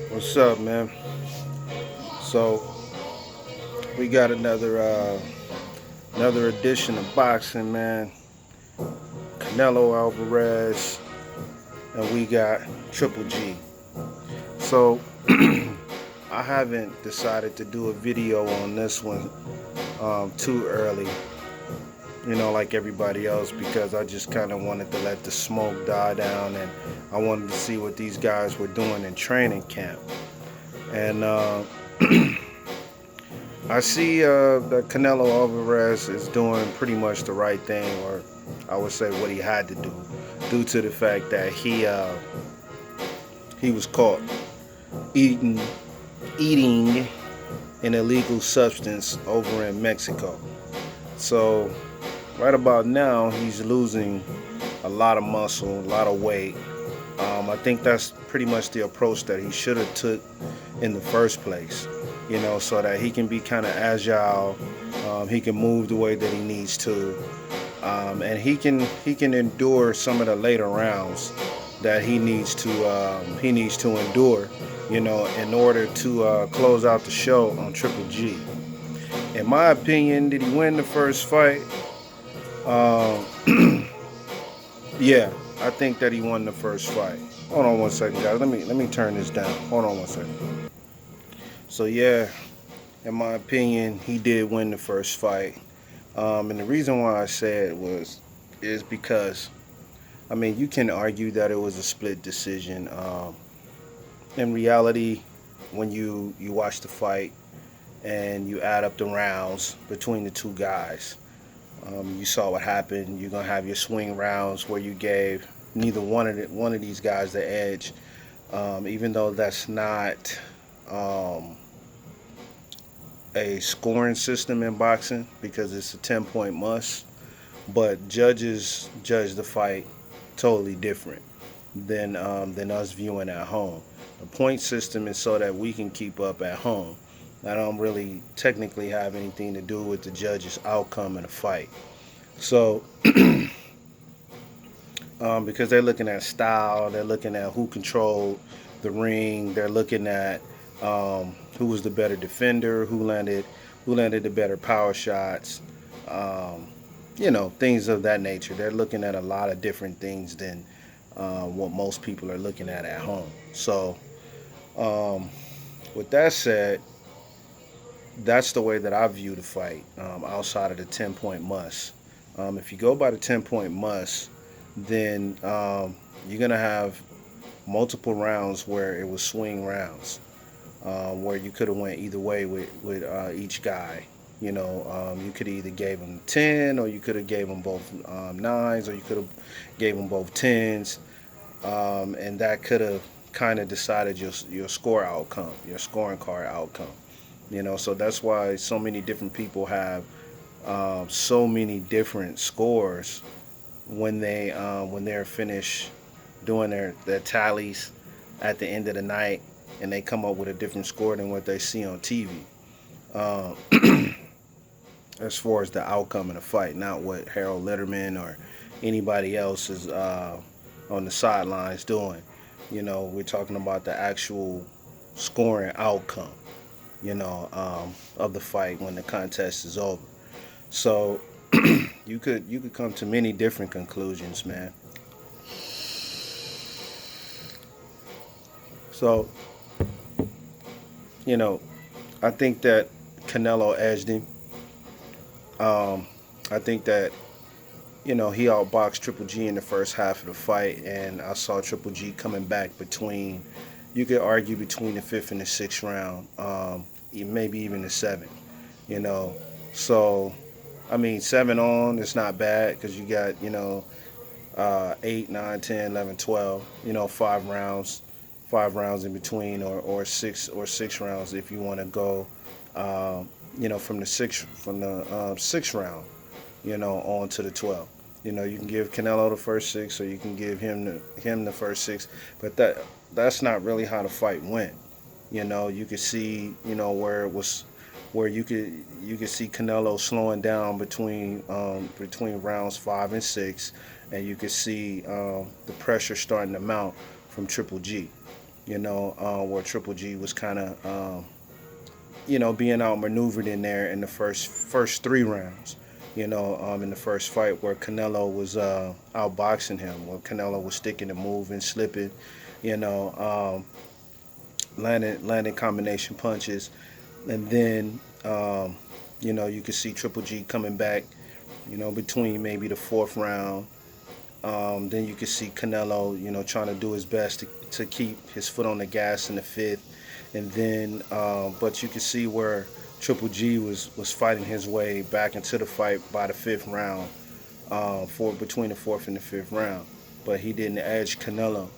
What's up, man? So we got another edition of boxing, man. Canelo Alvarez, and we got Triple G. So I haven't decided to do a video on this one too early, like everybody else, because I just kind of wanted to let the smoke die down, and I wanted to see what these guys were doing in training camp. And I see that Canelo Alvarez is doing pretty much the right thing, or I would say what he had to do, due to the fact that he was caught eating eating an illegal substance over in Mexico. So right about now, he's losing a lot of muscle, a lot of weight. I think that's pretty much the approach that he should have took in the first place, so that he can be kind of agile. He can move the way that he needs to, and he can endure some of the later rounds that he needs to endure, in order to close out the show on Triple G. In my opinion, did he win the first fight? Um, yeah, I think that he won the first fight. Hold on one second, guys. Let me turn this down. Hold on one second. So yeah, in my opinion, he did win the first fight. And the reason why I said is because you can argue that it was a split decision. In reality, when you watch the fight and you add up the rounds between the two guys, you saw what happened. You're gonna have your swing rounds where you gave neither one of these guys the edge, even though that's not um, a scoring system in boxing because it's a 10-point must. But judges judge the fight totally different than us viewing at home. The point system is so that we can keep up at home. That don't really technically have anything to do with the judge's outcome in a fight. So, because they're looking at style, they're looking at who controlled the ring, they're looking at who was the better defender, who landed the better power shots, um, things of that nature. They're looking at a lot of different things than what most people are looking at home. So, um, with that said, that's the way that I view the fight, outside of the 10-point must. If you go by the 10-point must, then you're going to have multiple rounds where it was swing rounds, where you could have went either way with each guy. You could either gave them 10, or you could have gave them both nines, or you could have gave them both tens, and that could have kind of decided your score outcome, your scoring card outcome. So that's why so many different people have so many different scores when they're finished doing their tallies at the end of the night, and they come up with a different score than what they see on TV. As far as the outcome of the fight, not what Harold Letterman or anybody else is on the sidelines doing. We're talking about the actual scoring outcome, of the fight when the contest is over. So you could come to many different conclusions, man. So you know, I think that Canelo edged him. I think that he outboxed Triple G in the first half of the fight, and I saw Triple G coming back between. You could argue between the fifth and the sixth round, maybe even the seventh. You know, so seven on, it's not bad because you got 8, 9, 10, 11, 12. 5 rounds, 5 rounds in between, or six rounds if you want to go. From the sixth round, on to the 12. You can give Canelo the first six, or you can give him the first six, but that's not really how the fight went. You could see, where it was, where you could see Canelo slowing down between rounds 5 and 6, and you could see the pressure starting to mount from Triple G. where Triple G was kind of, being outmaneuvered in there in the first 3 rounds. In the first fight where Canelo was outboxing him, where Canelo was sticking and moving, slipping, you know, landing combination punches, and then you could see Triple G coming back, between maybe the 4th round. Then you could see Canelo, trying to do his best to keep his foot on the gas in the 5th, and then but you could see where Triple G was fighting his way back into the fight by the 5th round, for between the 4th and the 5th round, but he didn't edge Canelo.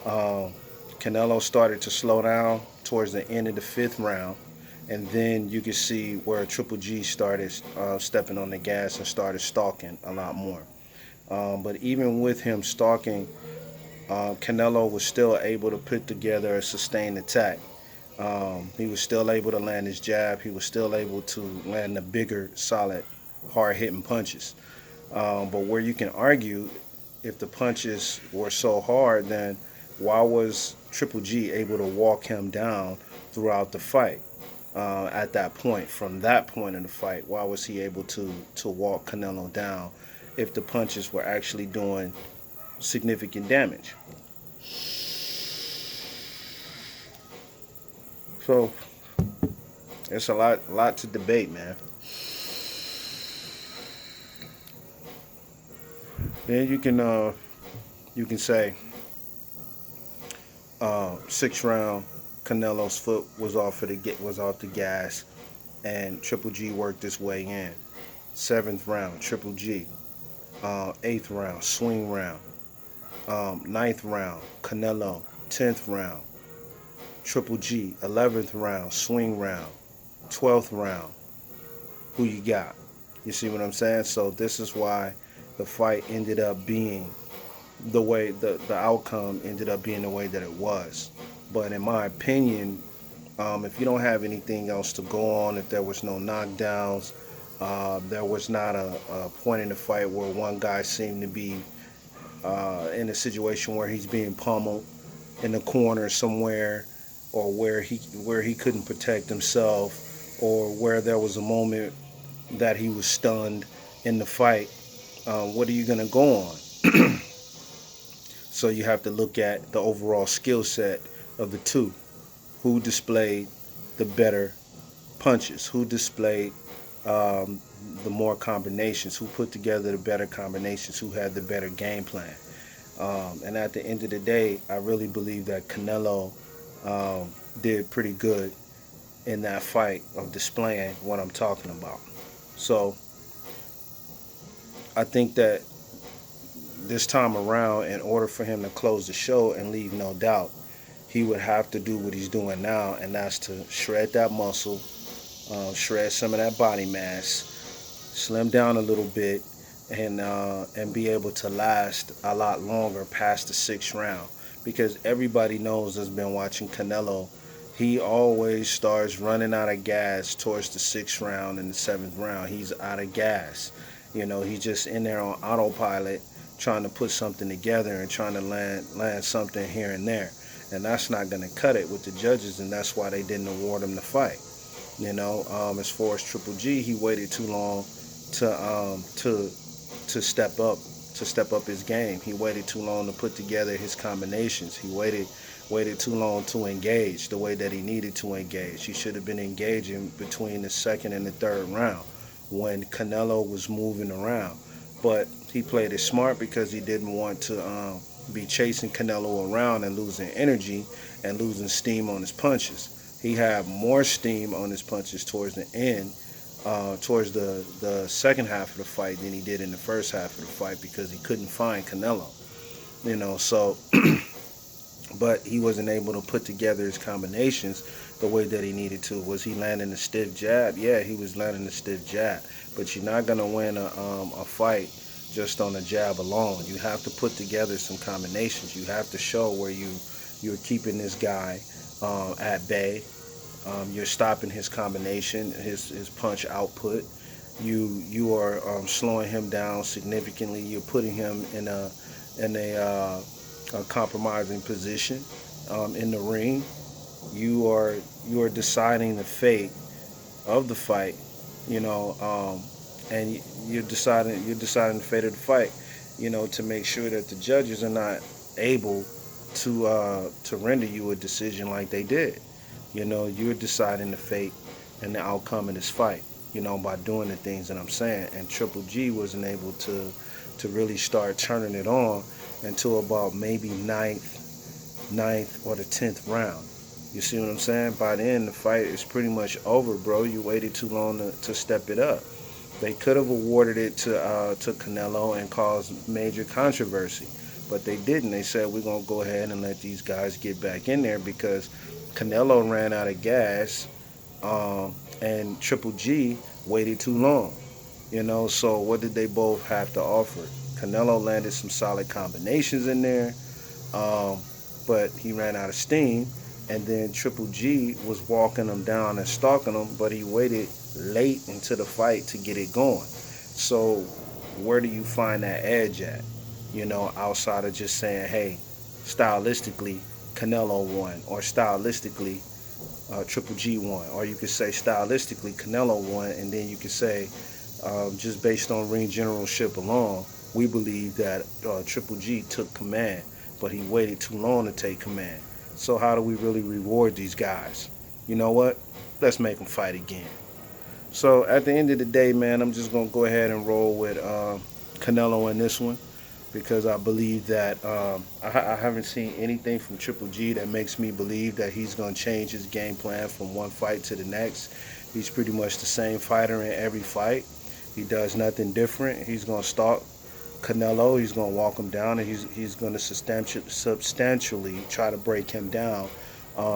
Canelo started to slow down towards the end of the 5th round, and then you could see where Triple G started stepping on the gas and started stalking a lot more. But even with him stalking, Canelo was still able to put together a sustained attack. He was still able to land his jab. He was still able to land the bigger, solid, hard-hitting punches. But where you can argue, if the punches were so hard, then why was Triple G able to walk him down throughout the fight? At that point, from that point in the fight, why was he able to walk Canelo down if the punches were actually doing significant damage? So it's a lot to debate, man. Then you can say 6th round, Canelo's foot was off the gas, and Triple G worked his way in. 7th round, Triple G. 8th round, swing round. 9th round, Canelo. 10th round, Triple G. 11th round, swing round. 12th round, who you got? You see what I'm saying? So this is why the fight ended up being the way the outcome ended up being the way that it was. But in my opinion, if you don't have anything else to go on, if there was no knockdowns, there was not a point in the fight where one guy seemed to be in a situation where he's being pummeled in the corner somewhere, or where he couldn't protect himself, or where there was a moment that he was stunned in the fight, what are you going to go on? So you have to look at the overall skill set of the two. Who displayed the better punches? Who displayed the more combinations? Who put together the better combinations? Who had the better game plan? And at the end of the day, I really believe that Canelo did pretty good in that fight of displaying what I'm talking about. So I think that this time around, in order for him to close the show and leave no doubt, he would have to do what he's doing now, and that's to shred that muscle, shred some of that body mass, slim down a little bit, and be able to last a lot longer past the 6th round. Because everybody knows that's been watching Canelo, he always starts running out of gas towards the 6th round and the 7th round. He's out of gas. He's just in there on autopilot, trying to put something together and trying to land something here and there. And that's not going to cut it with the judges, and that's why they didn't award him the fight. As far as Triple G, he waited too long to step up his game. He waited too long to put together his combinations. He waited too long to engage the way that he needed to engage. He should have been engaging between the 2nd and the 3rd round when Canelo was moving around. But he played it smart because he didn't want to be chasing Canelo around and losing energy and losing steam on his punches. He had more steam on his punches towards the end, towards the second half of the fight than he did in the first half of the fight, because he couldn't find Canelo. So but he wasn't able to put together his combinations the way that he needed to. Was he landing a stiff jab? Yeah, he was landing a stiff jab. But you're not going to win a fight just on a jab alone. You have to put together some combinations. You have to show where you're keeping this guy at bay. You're stopping his combination, his punch output. You are slowing him down significantly. You're putting him in a compromising position. in the ring, you are deciding the fate of the fight, you know, and you're deciding the fate of the fight, to make sure that the judges are not able to render you a decision like they did. You're deciding the fate and the outcome of this fight, by doing the things that I'm saying. And Triple G wasn't able to really start turning it on until about maybe ninth or the 10th round. You see what I'm saying? By then, the fight is pretty much over, bro. You waited too long to step it up. They could have awarded it to Canelo and caused major controversy, but they didn't. They said, we're going to go ahead and let these guys get back in there because Canelo ran out of gas, and Triple G waited too long. So what did they both have to offer? Canelo landed some solid combinations in there, um, but he ran out of steam. And then Triple G was walking him down and stalking him, but he waited late into the fight to get it going. So where do you find that edge at? Outside of just saying, hey, stylistically, Canelo won, or stylistically, Triple G won, or you could say stylistically, Canelo won, and then you could say, just based on ring generalship alone, we believe that Triple G took command, but he waited too long to take command. So how do we really reward these guys? You know what? Let's make them fight again. So at the end of the day, man, I'm just going to go ahead and roll with Canelo in this one because I believe that I haven't seen anything from Triple G that makes me believe that he's going to change his game plan from one fight to the next. He's pretty much the same fighter in every fight. He does nothing different. He's going to stalk Canelo. He's going to walk him down, and he's going to substantially try to break him down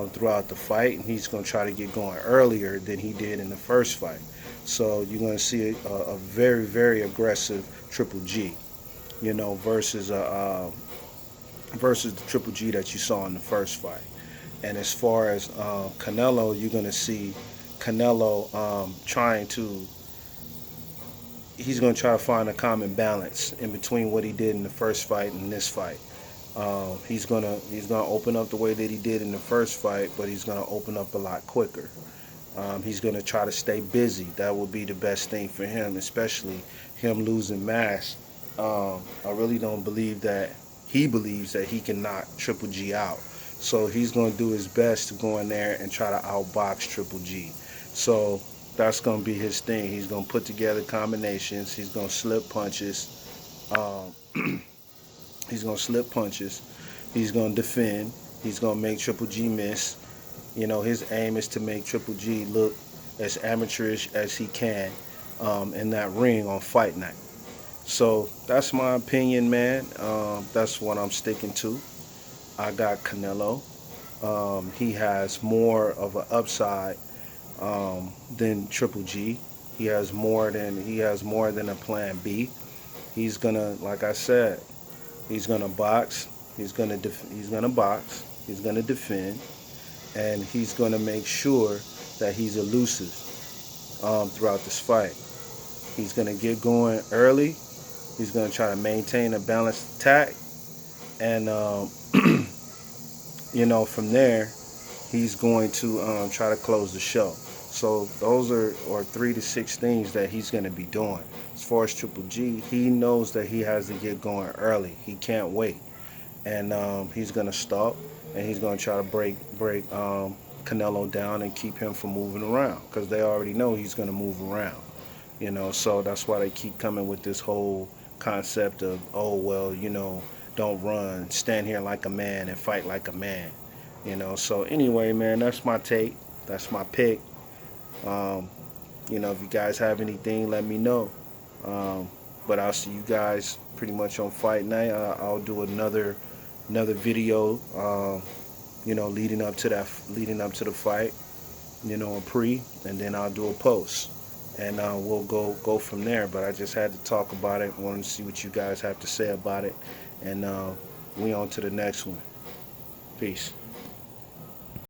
throughout the fight, and he's going to try to get going earlier than he did in the first fight. So you're going to see a very, very aggressive Triple G, versus versus the Triple G that you saw in the first fight. And as far as Canelo, you're going to see Canelo he's going to try to find a common balance in between what he did in the first fight and this fight. He's gonna open up the way that he did in the first fight, but he's gonna open up a lot quicker. He's gonna try to stay busy. That will be the best thing for him, especially him losing mass. I really don't believe that he believes that he can knock Triple G out. So he's gonna do his best to go in there and try to outbox Triple G. So that's gonna be his thing. He's gonna put together combinations. He's gonna slip punches. Um, He's going to slip punches. He's going to defend. He's going to make Triple G miss. His aim is to make Triple G look as amateurish as he can in that ring on fight night. So that's my opinion, man. That's what I'm sticking to. I got Canelo. He has more of an upside than Triple G. He has more than a plan B. He's gonna, like I said, he's gonna box. He's gonna box. He's gonna defend, and he's gonna make sure that he's elusive throughout this fight. He's gonna get going early. He's gonna try to maintain a balanced attack, and from there, he's going to try to close the show. So those are 3 to 6 things that he's going to be doing. As far as Triple G, he knows that he has to get going early. He can't wait, and he's going to stop, and he's going to try to break Canelo down and keep him from moving around because they already know he's going to move around. So that's why they keep coming with this whole concept of, oh well, don't run, stand here like a man and fight like a man. So anyway, man, that's my take. That's my pick. If you guys have anything, let me know. But I'll see you guys pretty much on fight night. I'll do another video, leading up to the fight, a pre, and then I'll do a post, and we'll go from there. But I just had to talk about it. Wanted to see what you guys have to say about it, and we on to the next one. Peace.